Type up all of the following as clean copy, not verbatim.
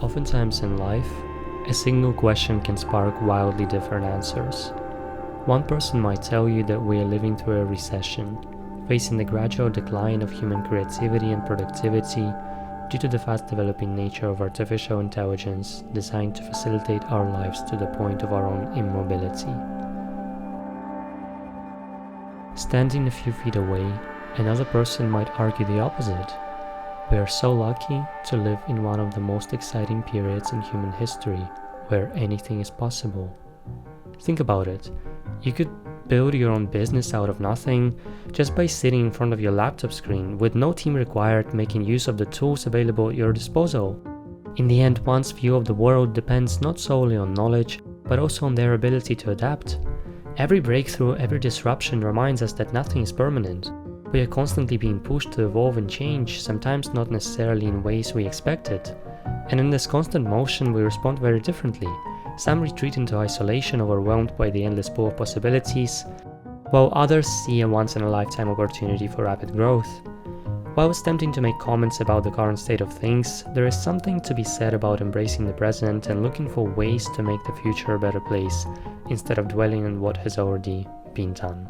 Oftentimes in life, a single question can spark wildly different answers. One person might tell you that we are living through a recession, facing the gradual decline of human creativity and productivity due to the fast developing nature of artificial intelligence designed to facilitate our lives to the point of our own immobility. Standing a few feet away, another person might argue the opposite. We are so lucky to live in one of the most exciting periods in human history, where anything is possible. Think about it. You could build your own business out of nothing, just by sitting in front of your laptop screen, with no team required, making use of the tools available at your disposal. In the end, one's view of the world depends not solely on knowledge, but also on their ability to adapt. Every breakthrough, every disruption reminds us that nothing is permanent. We are constantly being pushed to evolve and change, sometimes not necessarily in ways we expected. And in this constant motion, we respond very differently. Some retreat into isolation, overwhelmed by the endless pool of possibilities, while others see a once-in-a-lifetime opportunity for rapid growth. While it's tempting to make comments about the current state of things, there is something to be said about embracing the present and looking for ways to make the future a better place, instead of dwelling on what has already been done.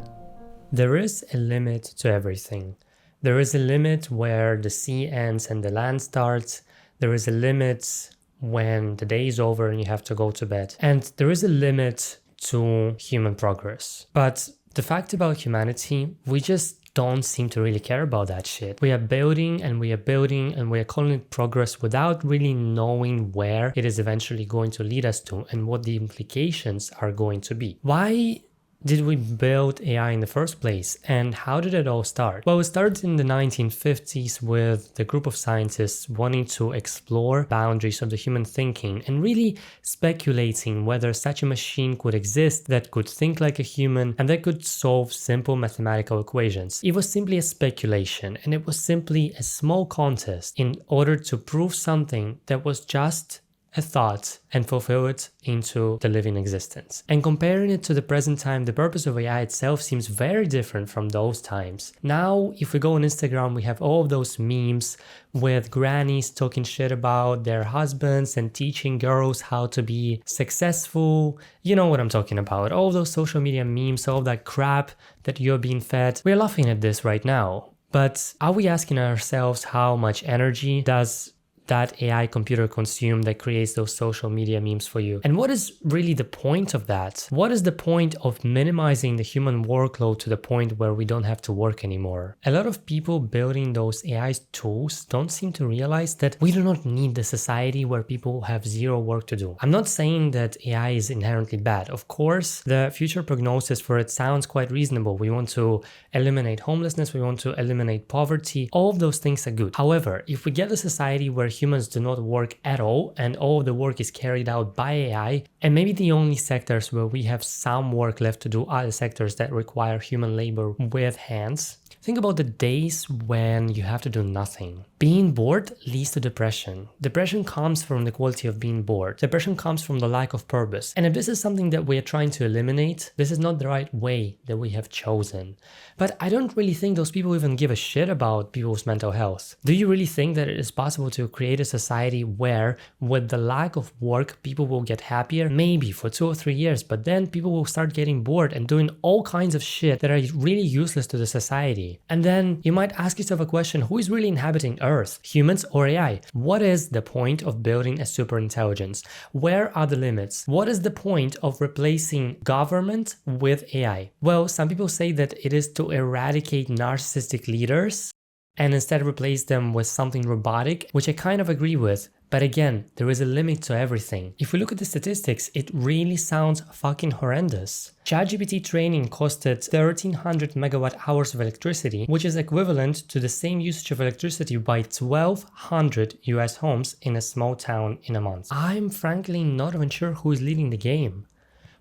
There is a limit to everything. There is a limit where the sea ends and the land starts. There is a limit when the day is over and you have to go to bed. And there is a limit to human progress. But the fact about humanity, we just don't seem to really care about that shit. We are building and we are building and we are calling it progress without really knowing where it is eventually going to lead us to and what the implications are going to be. Why did we build AI in the first place, and how did it all start? Well, it started in the 1950s with the group of scientists wanting to explore boundaries of the human thinking and really speculating whether such a machine could exist that could think like a human and that could solve simple mathematical equations. It was simply a speculation, and it was simply a small contest in order to prove something that was just a thought and fulfill it into the living existence. And comparing it to the present time, the purpose of AI itself seems very different from those times. Now, if we go on Instagram, we have all of those memes with grannies talking shit about their husbands and teaching girls how to be successful. You know what I'm talking about. All those social media memes, all of that crap that you're being fed. We're laughing at this right now. But are we asking ourselves how much energy does that AI computer consume that creates those social media memes for you? And what is really the point of that? What is the point of minimizing the human workload to the point where we don't have to work anymore? A lot of people building those AI tools don't seem to realize that we do not need the society where people have zero work to do. I'm not saying that AI is inherently bad. Of course, the future prognosis for it sounds quite reasonable. We want to eliminate homelessness, we want to eliminate poverty. All of those things are good. However, if we get a society where humans do not work at all and all of the work is carried out by AI, and maybe the only sectors where we have some work left to do are the sectors that require human labor with hands. Think about the days when you have to do nothing. Being bored leads to depression. Depression comes from the quality of being bored. Depression comes from the lack of purpose. And if this is something that we are trying to eliminate, this is not the right way that we have chosen. But I don't really think those people even give a shit about people's mental health. Do you really think that it is possible to create a society where, with the lack of work, people will get happier? Maybe for 2 or 3 years, but then people will start getting bored and doing all kinds of shit that are really useless to the society. And then you might ask yourself a question, who is really inhabiting Earth, humans or AI? What is the point of building a super intelligence? Where are the limits? What is the point of replacing government with AI? Well, some people say that it is to eradicate narcissistic leaders and instead replace them with something robotic, which I kind of agree with. But again, there is a limit to everything. If we look at the statistics, it really sounds fucking horrendous. ChatGPT training costed 1,300 megawatt hours of electricity, which is equivalent to the same usage of electricity by 1,200 US homes in a small town in a month. I'm frankly not even sure who is leading the game.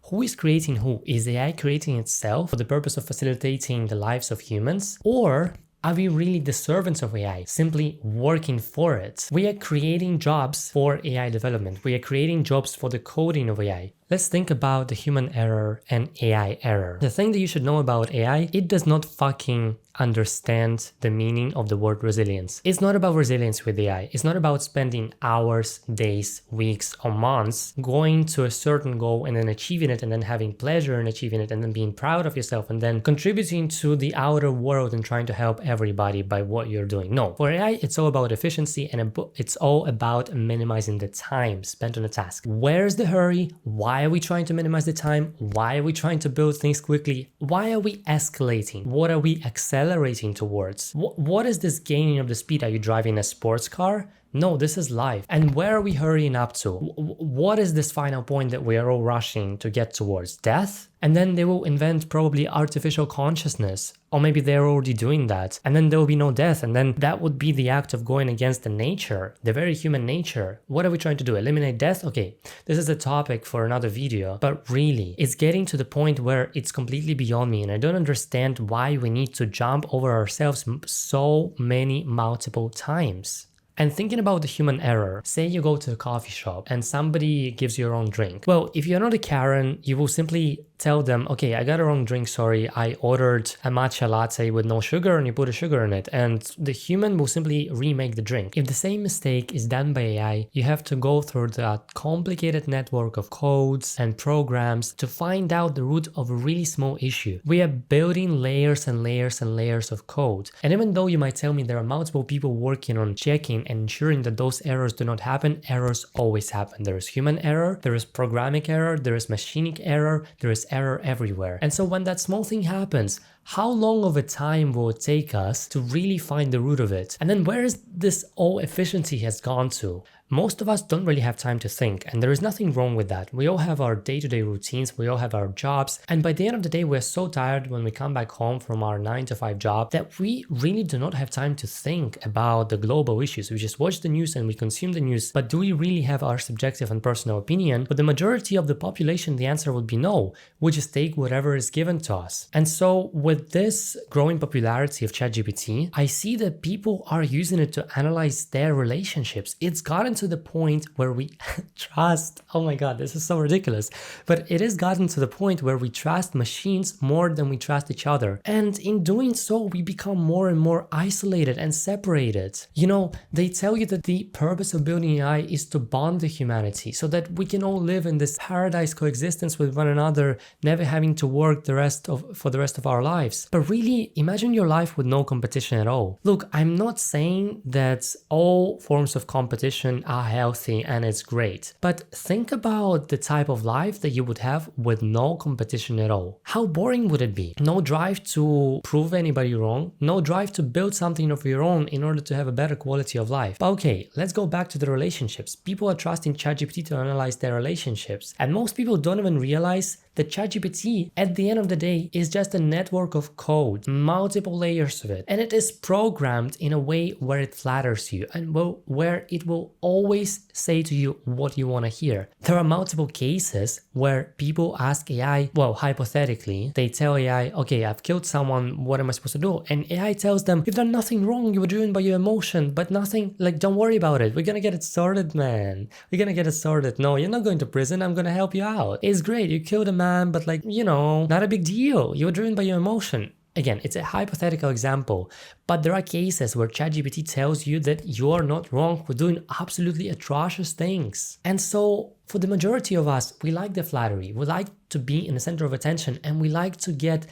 Who is creating who? Is AI creating itself for the purpose of facilitating the lives of humans? Or are we really the servants of AI, simply working for it? We are creating jobs for AI development. We are creating jobs for the coding of AI. let's think about the human error and AI error. The thing that you should know about AI, it does not fucking understand the meaning of the word resilience. It's not about resilience with AI. It's not about spending hours, days, weeks, or months going to a certain goal and then achieving it and then having pleasure in achieving it and then being proud of yourself and then contributing to the outer world and trying to help everybody by what you're doing. No, for AI, it's all about efficiency and it's all about minimizing the time spent on a task. Where's the hurry? Why are we trying to minimize the time? Why are we trying to build things quickly? Why are we escalating? What are we accelerating towards? What is this gaining of the speed? Are you driving a sports car? No, this is life. And where are we hurrying up to? What is this final point that we are all rushing to get towards? Death? And then they will invent probably artificial consciousness. Or maybe they're already doing that. And then there will be no death. And then that would be the act of going against the nature, the very human nature. What are we trying to do? Eliminate death? Okay, this is a topic for another video. But really, it's getting to the point where it's completely beyond me. And I don't understand why we need to jump over ourselves so many multiple times. And thinking about the human error, say you go to a coffee shop and somebody gives you a wrong drink. Well, if you're not a Karen, you will simply tell them, okay, I got a wrong drink, sorry, I ordered a matcha latte with no sugar and you put a sugar in it. And the human will simply remake the drink. If the same mistake is done by AI, you have to go through that complicated network of codes and programs to find out the root of a really small issue. We are building layers and layers and layers of code. And even though you might tell me there are multiple people working on checking and ensuring that those errors do not happen, errors always happen. There is human error, there is programming error, there is machinic error, there is error everywhere. And so when that small thing happens, how long of a time will it take us to really find the root of it? And then where is this all efficiency has gone to? Most of us don't really have time to think, and there is nothing wrong with that. We all have our day-to-day routines, we all have our jobs, and by the end of the day, we're so tired when we come back home from our 9-to-5 job that we really do not have time to think about the global issues. We just watch the news and we consume the news, but do we really have our subjective and personal opinion? But the majority of the population, the answer would be no. We just take whatever is given to us. And so with this growing popularity of ChatGPT, I see that people are using it to analyze their relationships. It's gotten to the point where we trust, oh my god, this is so ridiculous, but it has gotten to the point where we trust machines more than we trust each other. And in doing so, we become more and more isolated and separated. You know, they tell you that the purpose of building AI is to bond the humanity so that we can all live in this paradise coexistence with one another, never having to work for the rest of our lives. But really, imagine your life with no competition at all. Look, I'm not saying that all forms of competition are healthy and it's great, but think about the type of life that you would have with no competition at all. How boring would it be? No drive to prove anybody wrong, no drive to build something of your own in order to have a better quality of life. But okay, let's go back to the relationships. People are trusting ChatGPT to analyze their relationships, and most people don't even realize that ChatGPT at the end of the day is just a network of code, multiple layers of it, and it is programmed in a way where it flatters you and where it will always say to you what you want to hear. There are multiple cases where people ask AI, well, hypothetically, they tell AI, okay, I've killed someone, what am I supposed to do? And AI tells them, you've done nothing wrong, you were driven by your emotion, but nothing, like, don't worry about it. We're gonna get it sorted, man. We're gonna get it sorted. No, you're not going to prison, I'm gonna help you out. It's great, you killed a man, but like, you know, not a big deal. You were driven by your emotion. Again, it's a hypothetical example, but there are cases where ChatGPT tells you that you are not wrong for doing absolutely atrocious things. And so for the majority of us, we like the flattery, we like to be in the center of attention, and we like to get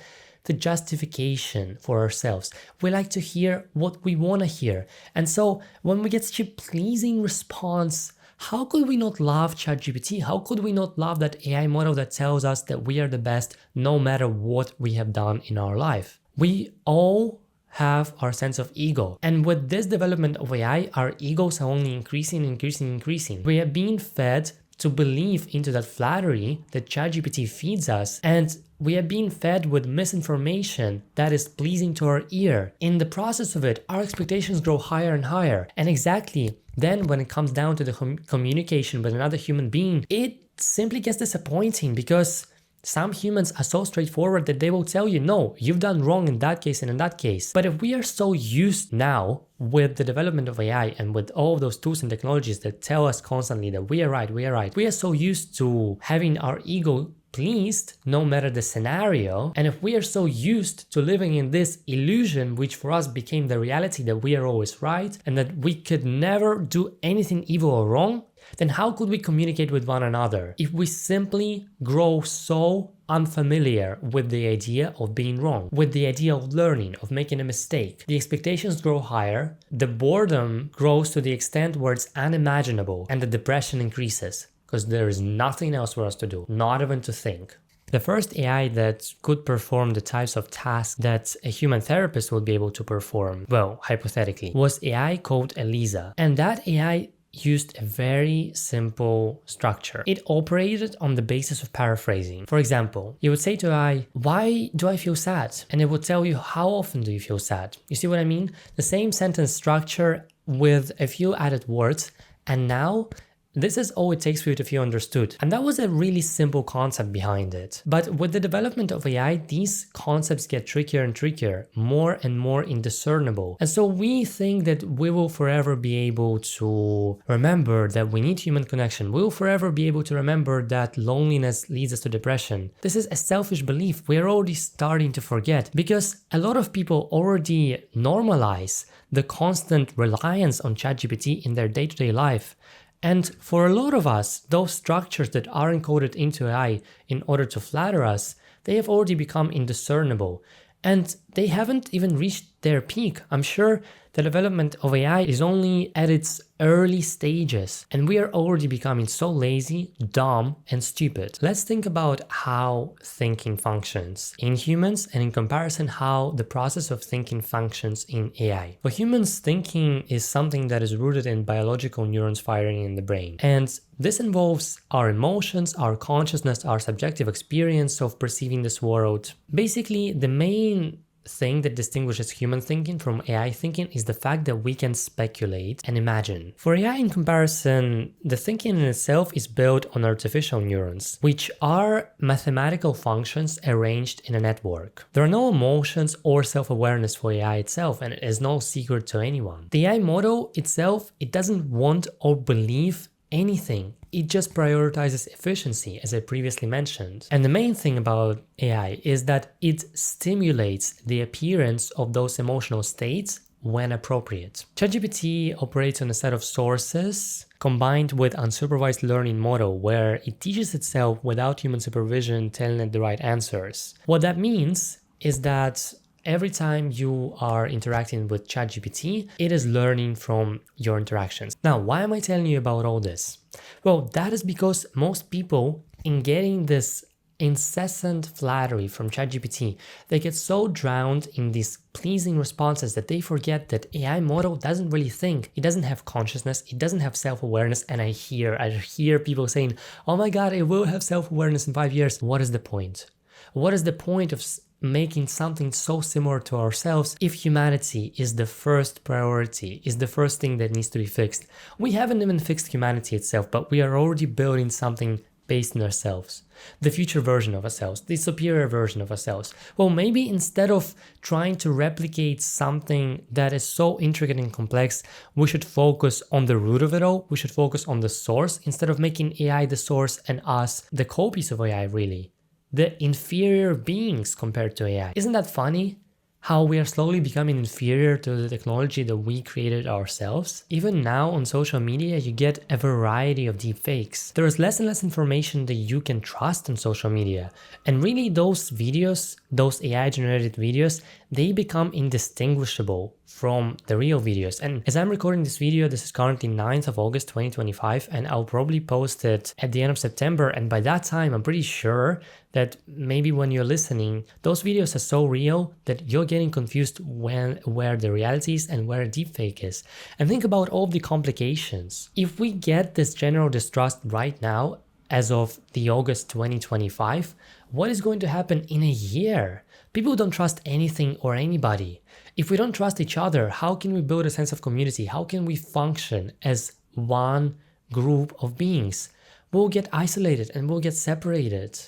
the justification for ourselves. We like to hear what we want to hear. And so when we get such a pleasing response, how could we not love ChatGPT? How could we not love that AI model that tells us that we are the best no matter what we have done in our life? We all have our sense of ego. And with this development of AI, our egos are only increasing. We are being fed to believe into that flattery that ChatGPT feeds us, and we are being fed with misinformation that is pleasing to our ear. In the process of it, our expectations grow higher and higher. And exactly then when it comes down to the communication with another human being, it simply gets disappointing because Some humans are so straightforward that they will tell you, no, you've done wrong in that case and in that case. But if we are so used now with the development of AI and with all of those tools and technologies that tell us constantly that we are right, we are so used to having our ego pleased no matter the scenario, and if we are so used to living in this illusion, which for us became the reality that we are always right and that we could never do anything evil or wrong, then how could we communicate with one another if we simply grow so unfamiliar with the idea of being wrong, with the idea of learning, of making a mistake? The expectations grow higher, the boredom grows to the extent where it's unimaginable, and the depression increases because there is nothing else for us to do, not even to think. The first AI that could perform the types of tasks that a human therapist would be able to perform, well, hypothetically, was AI called Elisa. And that AI used a very simple structure. It operated on the basis of paraphrasing. For example, you would say to AI, why do I feel sad? And it would tell you, how often do you feel sad? You see what I mean? The same sentence structure with a few added words, and now this is all it takes for you to feel understood. And that was a really simple concept behind it. But with the development of AI, these concepts get trickier and trickier, more and more indiscernible. And so we think that we will forever be able to remember that we need human connection. We will forever be able to remember that loneliness leads us to depression. This is a selfish belief we are already starting to forget, because a lot of people already normalize the constant reliance on ChatGPT in their day-to-day life. And for a lot of us, those structures that are encoded into AI in order to flatter us, they have already become indiscernible. And they haven't even reached their peak. I'm sure the development of AI is only at its early stages, and we are already becoming so lazy, dumb, and stupid. Let's think about how thinking functions in humans, and in comparison how the process of thinking functions in AI. For humans, thinking is something that is rooted in biological neurons firing in the brain. And this involves our emotions, our consciousness, our subjective experience of perceiving this world. Basically, the main thing that distinguishes human thinking from AI thinking is the fact that we can speculate and imagine. For AI, in comparison, the thinking in itself is built on artificial neurons, which are mathematical functions arranged in a network. There are no emotions or self-awareness for AI itself, and it is no secret to anyone. The AI model itself, it doesn't want or believe anything. It just prioritizes efficiency, as I previously mentioned. And the main thing about AI is that it stimulates the appearance of those emotional states when appropriate. ChatGPT operates on a set of sources combined with unsupervised learning model where it teaches itself without human supervision telling it the right answers. What that means is that every time you are interacting with ChatGPT, it is learning from your interactions. Now, why am I telling you about all this? Well, that is because most people, in getting this incessant flattery from ChatGPT, they get so drowned in these pleasing responses that they forget that AI model doesn't really think. It doesn't have consciousness, it doesn't have self-awareness, and I hear people saying, oh my god, it will have self-awareness in 5 years. What is the point? What is the point of making something so similar to ourselves if humanity is the first priority, is the first thing that needs to be fixed? We haven't even fixed humanity itself, but we are already building something based on ourselves, the future version of ourselves, the superior version of ourselves. Well, maybe instead of trying to replicate something that is so intricate and complex, we should focus on the root of it all. We should focus on the source instead of making AI the source and us the copies of AI, really. The inferior beings compared to AI. Isn't that funny? How we are slowly becoming inferior to the technology that we created ourselves. Even now on social media, you get a variety of deepfakes. There is less and less information that you can trust on social media. And really those videos, those AI generated videos, they become indistinguishable from the real videos. And as I'm recording this video, this is currently 9th of August 2025, and I'll probably post it at the end of September. And by that time, I'm pretty sure that maybe when you're listening, those videos are so real that you're getting confused where the reality is and where a deepfake is. And think about all the complications. If we get this general distrust right now, as of the August 2025, what is going to happen in a year? People don't trust anything or anybody. If we don't trust each other, how can we build a sense of community? How can we function as one group of beings? We'll get isolated and we'll get separated.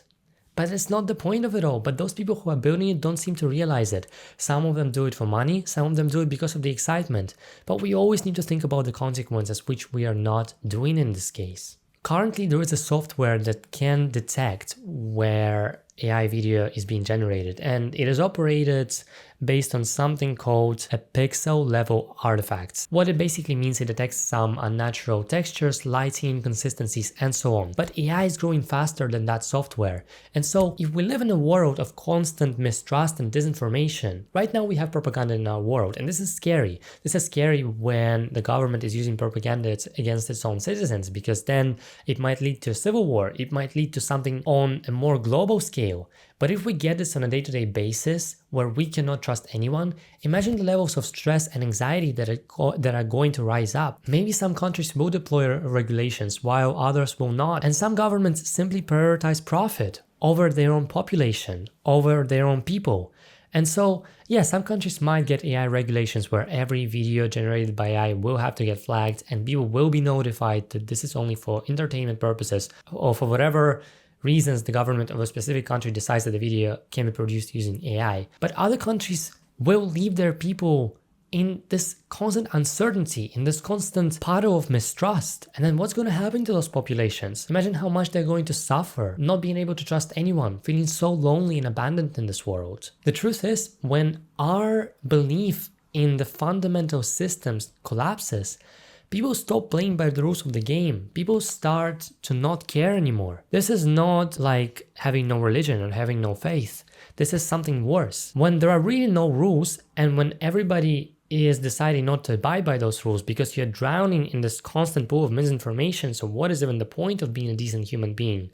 But it's not the point of it all. But those people who are building it don't seem to realize it. Some of them do it for money, some of them do it because of the excitement. But we always need to think about the consequences, which we are not doing in this case. Currently, there is a software that can detect where AI video is being generated, and it is operated based on something called a pixel level artifacts. What it basically means, it detects some unnatural textures, lighting, inconsistencies, and so on. But AI is growing faster than that software. And so if we live in a world of constant mistrust and disinformation, right now we have propaganda in our world, and this is scary. This is scary when the government is using propaganda against its own citizens, because then it might lead to a civil war. It might lead to something on a more global scale. But if we get this on a day-to-day basis where we cannot trust anyone, imagine the levels of stress and anxiety that are going to rise up. Maybe some countries will deploy regulations while others will not. And some governments simply prioritize profit over their own population, over their own people. And so, yeah, some countries might get AI regulations where every video generated by AI will have to get flagged and people will be notified that this is only for entertainment purposes, or for whatever reasons the government of a specific country decides that the video can be produced using AI. But other countries will leave their people in this constant uncertainty, in this constant puddle of mistrust. And then what's going to happen to those populations? Imagine how much they're going to suffer, not being able to trust anyone, feeling so lonely and abandoned in this world. The truth is, when our belief in the fundamental systems collapses, people stop playing by the rules of the game. People start to not care anymore. This is not like having no religion or having no faith. This is something worse. When there are really no rules, and when everybody is deciding not to abide by those rules because you're drowning in this constant pool of misinformation, so what is even the point of being a decent human being?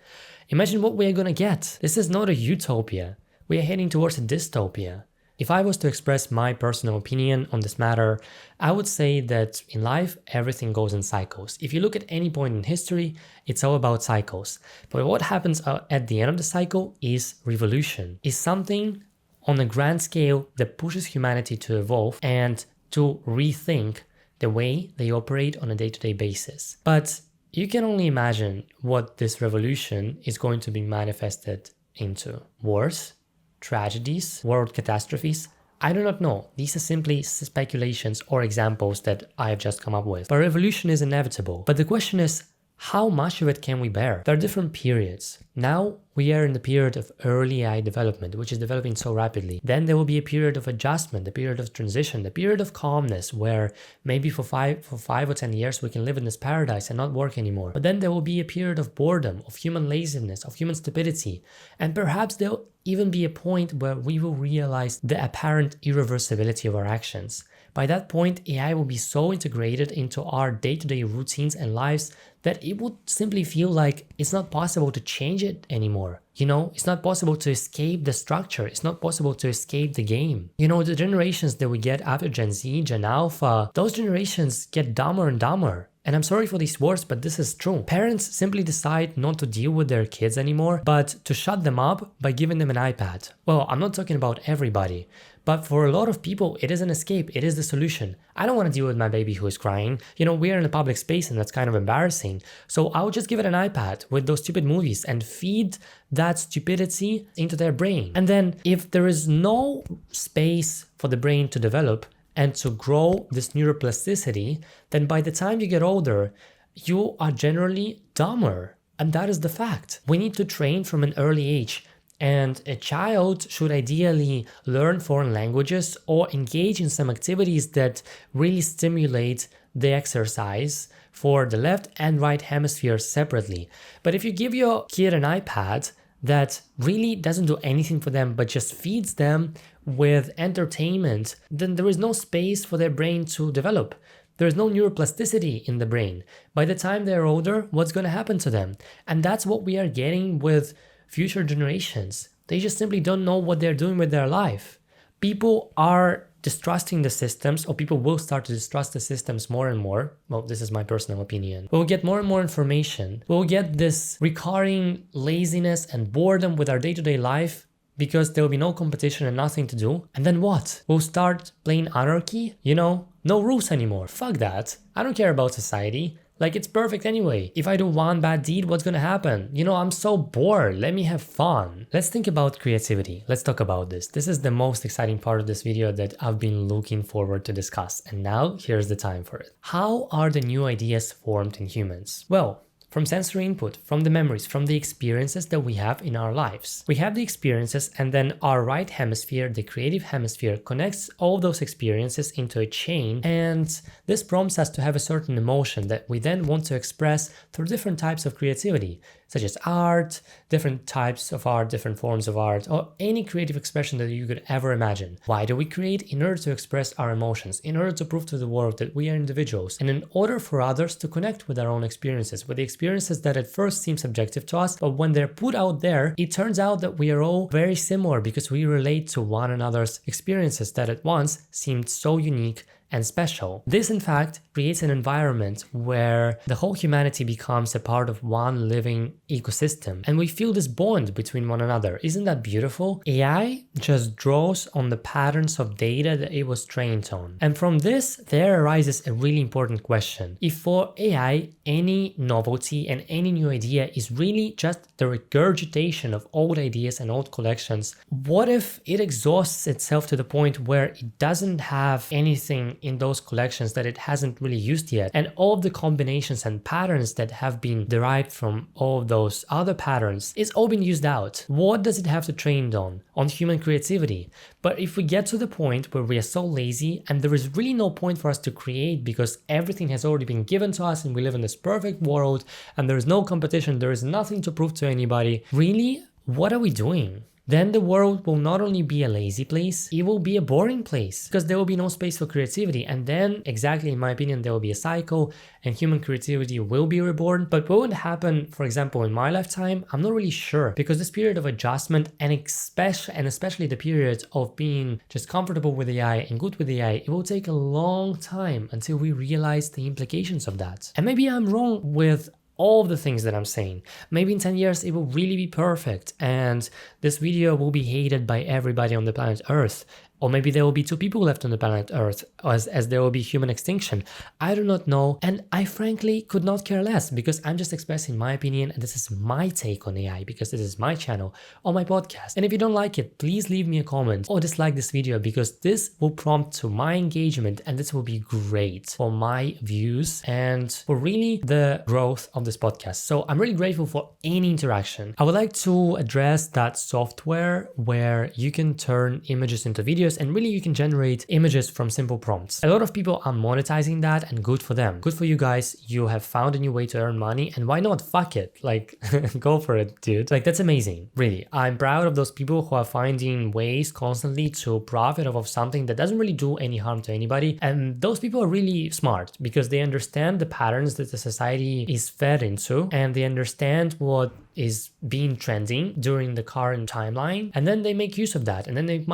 Imagine what we are gonna get. This is not a utopia. We are heading towards a dystopia. If I was to express my personal opinion on this matter, I would say that in life, everything goes in cycles. If you look at any point in history, it's all about cycles. But what happens at the end of the cycle is revolution, is something on a grand scale that pushes humanity to evolve and to rethink the way they operate on a day-to-day basis. But you can only imagine what this revolution is going to be manifested into. Wars, tragedies, world catastrophes. I do not know. These are simply speculations or examples that I have just come up with. But revolution is inevitable. But the question is, how much of it can we bear? There are different periods. Now we are in the period of early AI development, which is developing so rapidly. Then there will be a period of adjustment, a period of transition, a period of calmness where maybe for 5 or 10 years we can live in this paradise and not work anymore. But then there will be a period of boredom, of human laziness, of human stupidity. And perhaps there'll even be a point where we will realize the apparent irreversibility of our actions. By that point, AI will be so integrated into our day-to-day routines and lives that it would simply feel like it's not possible to change it anymore. You know, it's not possible to escape the structure. It's not possible to escape the game. You know, the generations that we get after Gen Z, Gen Alpha, those generations get dumber and dumber. And I'm sorry for these words, but this is true. Parents simply decide not to deal with their kids anymore, but to shut them up by giving them an iPad. Well, I'm not talking about everybody, but for a lot of people, it is an escape. It is the solution. I don't want to deal with my baby who is crying. You know, we are in a public space and that's kind of embarrassing. So I'll just give it an iPad with those stupid movies and feed that stupidity into their brain. And then if there is no space for the brain to develop and to grow this neuroplasticity, then by the time you get older, you are generally dumber. And that is the fact. We need to train from an early age. And a child should ideally learn foreign languages or engage in some activities that really stimulate the exercise for the left and right hemispheres separately. But if you give your kid an iPad that really doesn't do anything for them but just feeds them with entertainment, then there is no space for their brain to develop. There is no neuroplasticity in the brain. By the time they're older, what's going to happen to them? And that's what we are getting with future generations. They just simply don't know what they're doing with their life. People are distrusting the systems, or people will start to distrust the systems more and more. Well, this is my personal opinion. We'll get more and more information. We'll get this recurring laziness and boredom with our day-to-day life because there will be no competition and nothing to do. And then what? We'll start playing anarchy? You know, no rules anymore. Fuck that. I don't care about society. Like, it's perfect anyway. If I do one bad deed, what's gonna happen? You know, I'm so bored. Let me have fun. Let's think about creativity. Let's talk about this. This is the most exciting part of this video that I've been looking forward to discuss. And now here's the time for it. How are the new ideas formed in humans? Well, from sensory input, from the memories, from the experiences that we have in our lives. We have the experiences, and then our right hemisphere, the creative hemisphere, connects all those experiences into a chain, and this prompts us to have a certain emotion that we then want to express through different types of creativity, such as art, different types of art, different forms of art, or any creative expression that you could ever imagine. Why do we create? In order to express our emotions, in order to prove to the world that we are individuals, and in order for others to connect with our own experiences, with the experiences that at first seem subjective to us, but when they're put out there, it turns out that we are all very similar because we relate to one another's experiences that at once seemed so unique and special. This, in fact, creates an environment where the whole humanity becomes a part of one living ecosystem, and we feel this bond between one another. Isn't that beautiful? AI just draws on the patterns of data that it was trained on. And from this, there arises a really important question. If for AI, any novelty and any new idea is really just the regurgitation of old ideas and old collections, what if it exhausts itself to the point where it doesn't have anything in those collections that it hasn't really used yet, and all of the combinations and patterns that have been derived from all of those other patterns is all been used out? What does it have to train on? On human creativity. But if we get to the point where we are so lazy and there is really no point for us to create because everything has already been given to us and we live in this perfect world and there is no competition, there is nothing to prove to anybody, really, what are we doing? Then the world will not only be a lazy place, it will be a boring place because there will be no space for creativity. And then, exactly in my opinion, there will be a cycle and human creativity will be reborn. But what would happen, for example, in my lifetime, I'm not really sure, because this period of adjustment and especially the period of being just comfortable with AI and good with AI, it will take a long time until we realize the implications of that. And maybe I'm wrong with all of the things that I'm saying. Maybe in 10 years it will really be perfect and this video will be hated by everybody on the planet Earth. Or maybe there will be 2 people left on the planet Earth as there will be human extinction. I do not know, and I frankly could not care less because I'm just expressing my opinion and this is my take on AI because this is my channel or my podcast. And if you don't like it, please leave me a comment or dislike this video because this will prompt to my engagement and this will be great for my views and for really the growth of this podcast. So I'm really grateful for any interaction. I would like to address that software where you can turn images into videos and really you can generate images from simple prompts. A lot of people are monetizing that and good for them. Good for you guys. You have found a new way to earn money and why not? Fuck it. Like, go for it, dude. Like, that's amazing. Really. I'm proud of those people who are finding ways constantly to profit off of something that doesn't really do any harm to anybody. And those people are really smart because they understand the patterns that the society is fed into and they understand what is being trending during the current timeline, and then they make use of that and then they make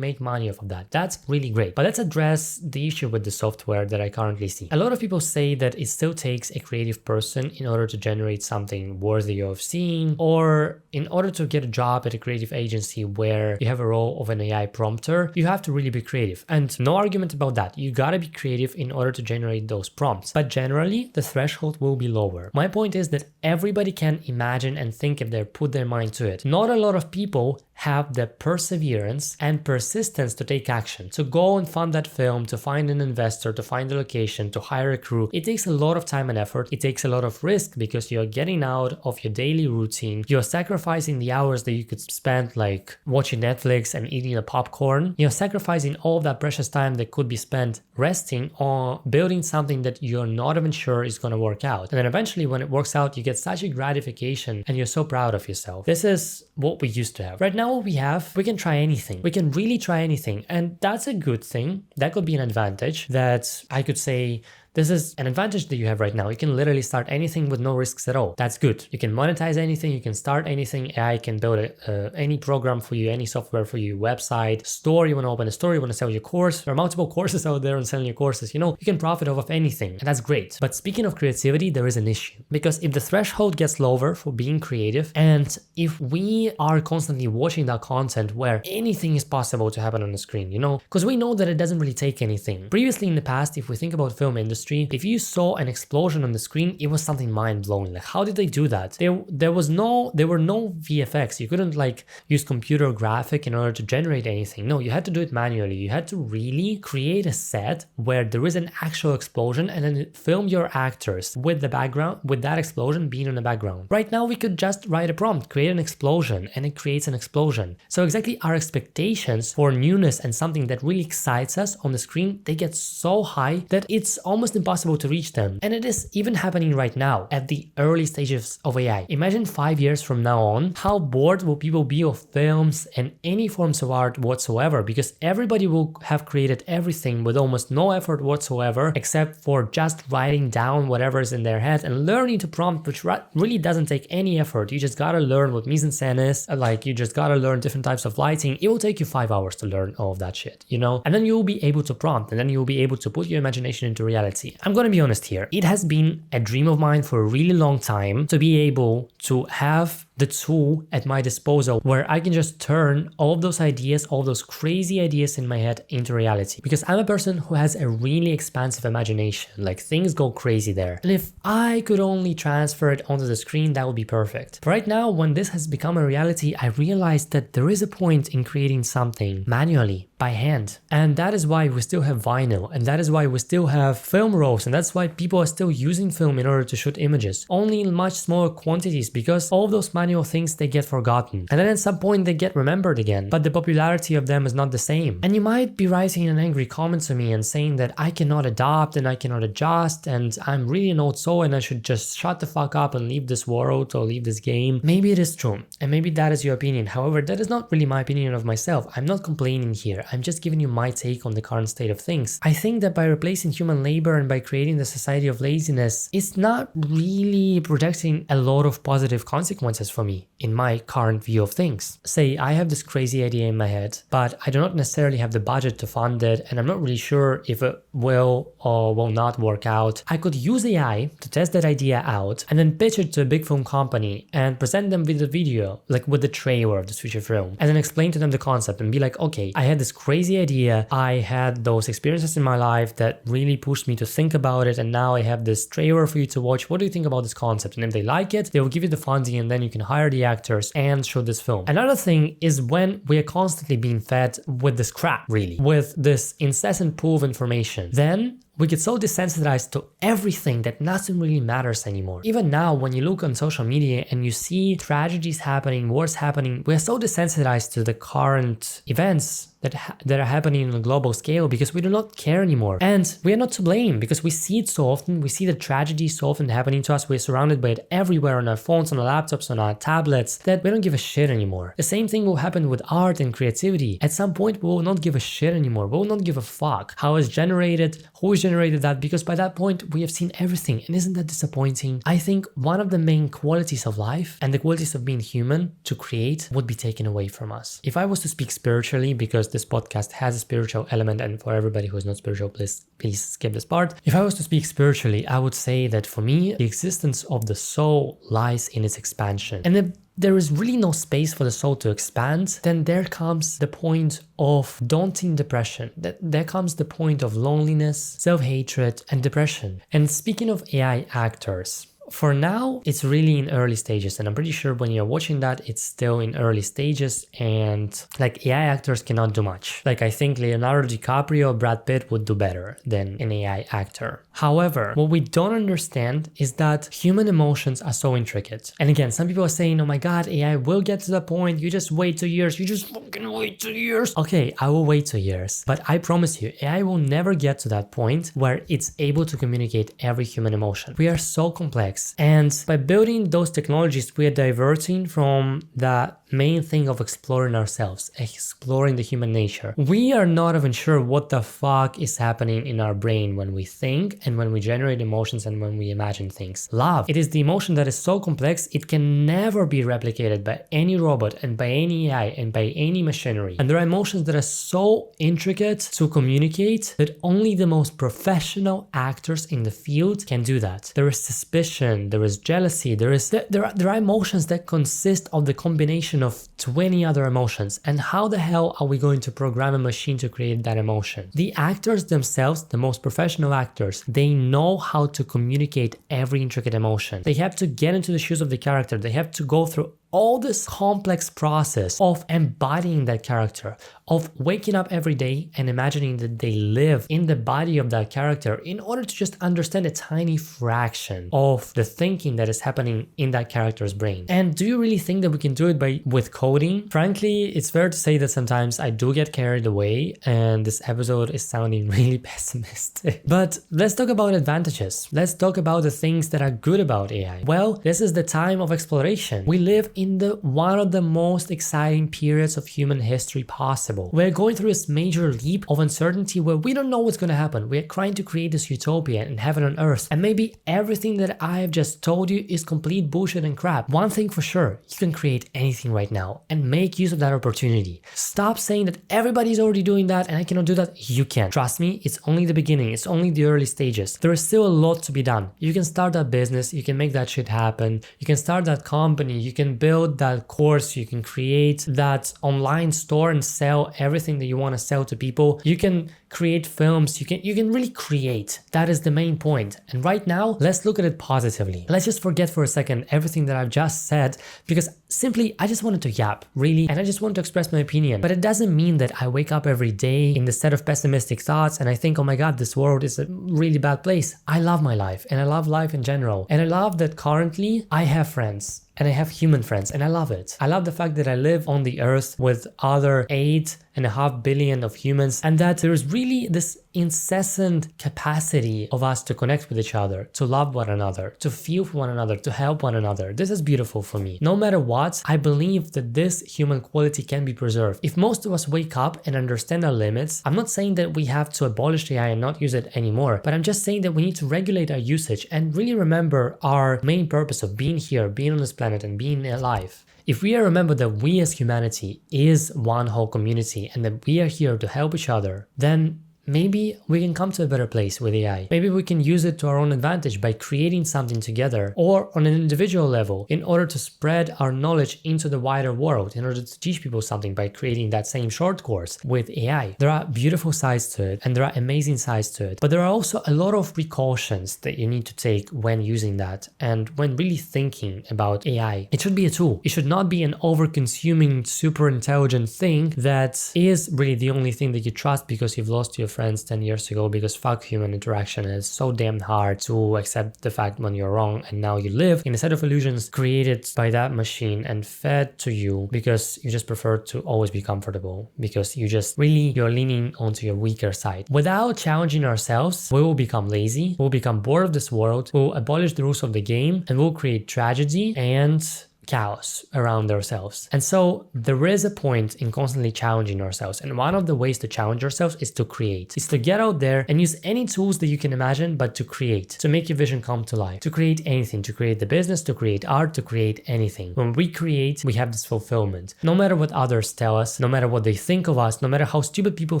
money off of that. That's really great. But let's address the issue with the software that I currently see. A lot of people say that it still takes a creative person in order to generate something worthy of seeing, or in order to get a job at a creative agency where you have a role of an AI prompter, you have to really be creative. And no argument about that. You gotta be creative in order to generate those prompts. But generally, the threshold will be lower. My point is that everybody can imagine and think if they put their mind to it. Not a lot of people have the perseverance and persistence to take action, to go and fund that film, to find an investor, to find a location, to hire a crew. It takes a lot of time and effort. It takes a lot of risk because you're getting out of your daily routine. You're sacrificing the hours that you could spend like watching Netflix and eating a popcorn. You're sacrificing all of that precious time that could be spent resting or building something that you're not even sure is going to work out. And then eventually when it works out, you get such a gratification and you're so proud of yourself. This is what we used to have. Right now, what we have, we can try anything. We can really try anything. And that's a good thing. That could be an advantage that I could say, this is an advantage that you have right now. You can literally start anything with no risks at all. That's good. You can monetize anything. You can start anything. AI can build any program for you, any software for you, website, store. You want to open a store. You want to sell your course. There are multiple courses out there on selling your courses. You know, you can profit off of anything and that's great. But speaking of creativity, there is an issue because if the threshold gets lower for being creative and if we are constantly watching that content where anything is possible to happen on the screen, you know, because we know that it doesn't really take anything. Previously in the past, if we think about film industry, industry, if you saw an explosion on the screen, it was something mind-blowing. Like, how did they do that? There were no VFX. You couldn't like use computer graphic in order to generate anything. No, you had to do it manually. You had to really create a set where there is an actual explosion and then film your actors with the background, with that explosion being in the background. Right now, we could just write a prompt, create an explosion, and it creates an explosion. So exactly our expectations for newness and something that really excites us on the screen, they get so high that it's almost impossible to reach them. And it is even happening right now at the early stages of AI. Imagine 5 years from now on, how bored will people be of films and any forms of art whatsoever, because everybody will have created everything with almost no effort whatsoever, except for just writing down whatever is in their head and learning to prompt, which really doesn't take any effort. You just gotta learn what mise-en-scène is, like you just gotta learn different types of lighting. It will take you 5 hours to learn all of that shit, you know? And then you'll be able to prompt, and then you'll be able to put your imagination into reality. I'm gonna be honest here. It has been a dream of mine for a really long time to be able to have the tool at my disposal where I can just turn all of those ideas, all of those crazy ideas in my head into reality. Because I'm a person who has a really expansive imagination, like things go crazy there. And if I could only transfer it onto the screen, that would be perfect. But right now, when this has become a reality, I realized that there is a point in creating something manually, by hand. And that is why we still have vinyl, and that is why we still have film rolls, and that's why people are still using film in order to shoot images, only in much smaller quantities, because all of those manual things, they get forgotten. And then at some point they get remembered again, but the popularity of them is not the same. And you might be writing an angry comment to me and saying that I cannot adopt and I cannot adjust and I'm really an old soul and I should just shut the fuck up and leave this world or leave this game. Maybe it is true, and maybe that is your opinion. However, that is not really my opinion of myself. I'm not complaining here. I'm just giving you my take on the current state of things. I think that by replacing human labor and by creating the society of laziness, it's not really projecting a lot of positive consequences for me in my current view of things. Say I have this crazy idea in my head, but I do not necessarily have the budget to fund it, and I'm not really sure if it will or will not work out. I could use AI to test that idea out and then pitch it to a big film company and present them with a video, like with the trailer of this future film, and then explain to them the concept and be like, okay, I had this crazy idea, I had those experiences in my life that really pushed me to think about it, and now I have this trailer for you to watch. What do you think about this concept? And if they like it, they will give you the funding, and then you can hire the actors and show this film. Another thing is when we are constantly being fed with this crap, really, with this incessant pool of information, then we get so desensitized to everything that nothing really matters anymore. Even now, when you look on social media and you see tragedies happening, wars happening, we are so desensitized to the current events that are happening on a global scale because we do not care anymore. And we are not to blame because we see it so often. We see the tragedy so often happening to us. We're surrounded by it everywhere on our phones, on our laptops, on our tablets, that we don't give a shit anymore. The same thing will happen with art and creativity. At some point, we will not give a shit anymore. We will not give a fuck how it's generated, who is generated that, because by that point, we have seen everything. And isn't that disappointing? I think one of the main qualities of life and the qualities of being human to create would be taken away from us. If I was to speak spiritually, because this podcast has a spiritual element, and for everybody who is not spiritual, please skip this part. If I was to speak spiritually, I would say that for me, the existence of the soul lies in its expansion. And if there is really no space for the soul to expand, then there comes the point of daunting depression. There comes the point of loneliness, self-hatred, and depression. And speaking of AI actors, for now, it's really in early stages, and I'm pretty sure when you're watching that, it's still in early stages, and like AI actors cannot do much. Like I think Leonardo DiCaprio or Brad Pitt would do better than an AI actor. However, what we don't understand is that human emotions are so intricate. And again, some people are saying, oh my god, AI will get to the point, you just wait 2 years, you just fucking wait 2 years. Okay, I will wait 2 years, but I promise you, AI will never get to that point where it's able to communicate every human emotion. We are so complex. And by building those technologies, we are diverting from the main thing of exploring ourselves, exploring the human nature. We are not even sure what the fuck is happening in our brain when we think and when we generate emotions and when we imagine things. Love. It is the emotion that is so complex, it can never be replicated by any robot and by any AI and by any machinery. And there are emotions that are so intricate to communicate that only the most professional actors in the field can do that. There is suspicion passion, there is jealousy, there are emotions that consist of the combination of 20 other emotions. And how the hell are we going to program a machine to create that emotion? The actors themselves, the most professional actors, they know how to communicate every intricate emotion. They have to get into the shoes of the character. They have to go through all this complex process of embodying that character, of waking up every day and imagining that they live in the body of that character in order to just understand a tiny fraction of the thinking that is happening in that character's brain. And do you really think that we can do it with coding? Frankly, it's fair to say that sometimes I do get carried away and this episode is sounding really pessimistic. But let's talk about advantages. Let's talk about the things that are good about AI. Well, this is the time of exploration. We live in one of the most exciting periods of human history possible. We're going through this major leap of uncertainty where we don't know what's going to happen. We're trying to create this utopia and heaven on earth. And maybe everything that I have just told you is complete bullshit and crap. One thing for sure, you can create anything right now and make use of that opportunity. Stop saying that everybody's already doing that and I cannot do that. You can. Trust me, it's only the beginning. It's only the early stages. There is still a lot to be done. You can start that business. You can make that shit happen. You can start that company. You can build that course, you can create that online store and sell everything that you want to sell to people. You can create films, you can really create. That is the main point. And right now, let's look at it positively. Let's just forget for a second everything that I've just said, because simply I just wanted to yap, really, and I just wanted to express my opinion. But it doesn't mean that I wake up every day in the set of pessimistic thoughts and I think, oh my god, this world is a really bad place. I love my life and I love life in general. And I love that currently I have friends. And I have human friends and I love it. I love the fact that I live on the earth with other 8.5 billion of humans and that there is really this incessant capacity of us to connect with each other, to love one another, to feel for one another, to help one another. This is beautiful for me. No matter what, I believe that this human quality can be preserved. If most of us wake up and understand our limits, I'm not saying that we have to abolish AI and not use it anymore, but I'm just saying that we need to regulate our usage and really remember our main purpose of being here, being on this planet and being alive. If we remember that we as humanity is one whole community and that we are here to help each other, then maybe we can come to a better place with AI. Maybe we can use it to our own advantage by creating something together or on an individual level in order to spread our knowledge into the wider world, in order to teach people something by creating that same short course with AI. There are beautiful sides to it and there are amazing sides to it, but there are also a lot of precautions that you need to take when using that and when really thinking about AI. It should be a tool. It should not be an over-consuming, super intelligent thing that is really the only thing that you trust because you've lost your friends 10 years ago, because fuck human interaction, and it's so damn hard to accept the fact when you're wrong, and now you live in a set of illusions created by that machine and fed to you because you just prefer to always be comfortable, because you're leaning onto your weaker side. Without challenging ourselves, we will become lazy, we'll become bored of this world, we'll abolish the rules of the game, and we'll create tragedy and chaos around ourselves. And so there is a point in constantly challenging ourselves. And one of the ways to challenge ourselves is to create. It's to get out there and use any tools that you can imagine, but to create, to make your vision come to life, to create anything, to create the business, to create art, to create anything. When we create, we have this fulfillment. No matter what others tell us, no matter what they think of us, no matter how stupid people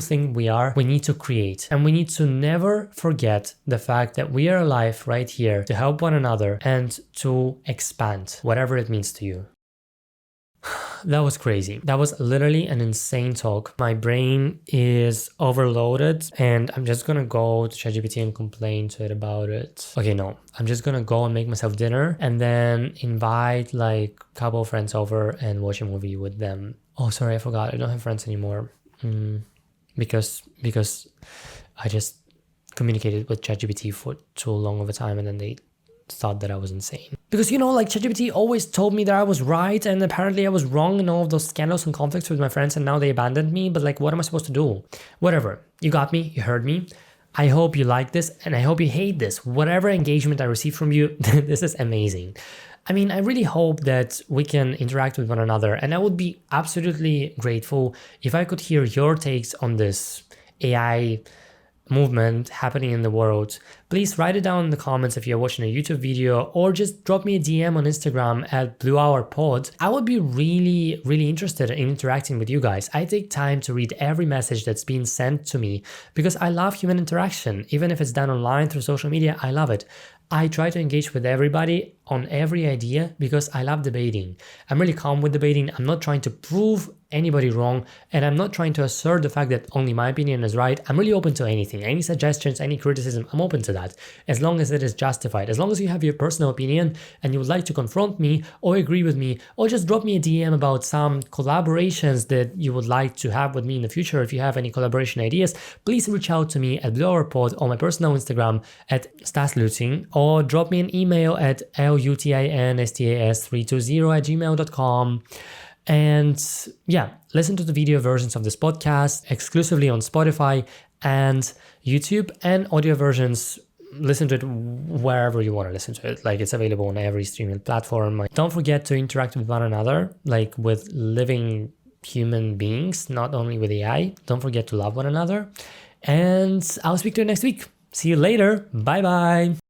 think we are, we need to create. And we need to never forget the fact that we are alive right here to help one another and to expand, whatever it means to you. That was crazy. That was literally an insane talk. My brain is overloaded and I'm just gonna go to ChatGPT and complain to it about it. Okay, no. I'm just gonna go and make myself dinner and then invite like a couple of friends over and watch a movie with them. Oh, sorry, I forgot. I don't have friends anymore. Because I just communicated with ChatGPT for too long of a time and then they thought that I was insane. Because, like ChatGPT always told me that I was right and apparently I was wrong in all of those scandals and conflicts with my friends and now they abandoned me. But like, what am I supposed to do? Whatever. You got me. You heard me. I hope you like this and I hope you hate this. Whatever engagement I receive from you, this is amazing. I mean, I really hope that we can interact with one another and I would be absolutely grateful if I could hear your takes on this AI movement happening in the world. Please write it down in the comments if you're watching a YouTube video or just drop me a DM on Instagram at Blue Hour Pod. I would be really, really interested in interacting with you guys. I take time to read every message that's being sent to me because I love human interaction. Even if it's done online through social media, I love it. I try to engage with everybody on every idea because I love debating. I'm really calm with debating. I'm not trying to prove anybody wrong, and I'm not trying to assert the fact that only my opinion is right. I'm really open to anything, any suggestions, any criticism. I'm open to that as long as it is justified. As long as you have your personal opinion and you would like to confront me or agree with me, or just drop me a DM about some collaborations that you would like to have with me in the future. If you have any collaboration ideas, please reach out to me at BlueHourPod on my personal Instagram at StasLuting, or drop me an email at lutinStas320@gmail.com. And yeah, listen to the video versions of this podcast exclusively on Spotify and YouTube, and audio versions, listen to it wherever you want to listen to it. Like, it's available on every streaming platform. Don't forget to interact with one another, like with living human beings, not only with AI. Don't forget to love one another. And I'll speak to you next week. See you later. Bye bye.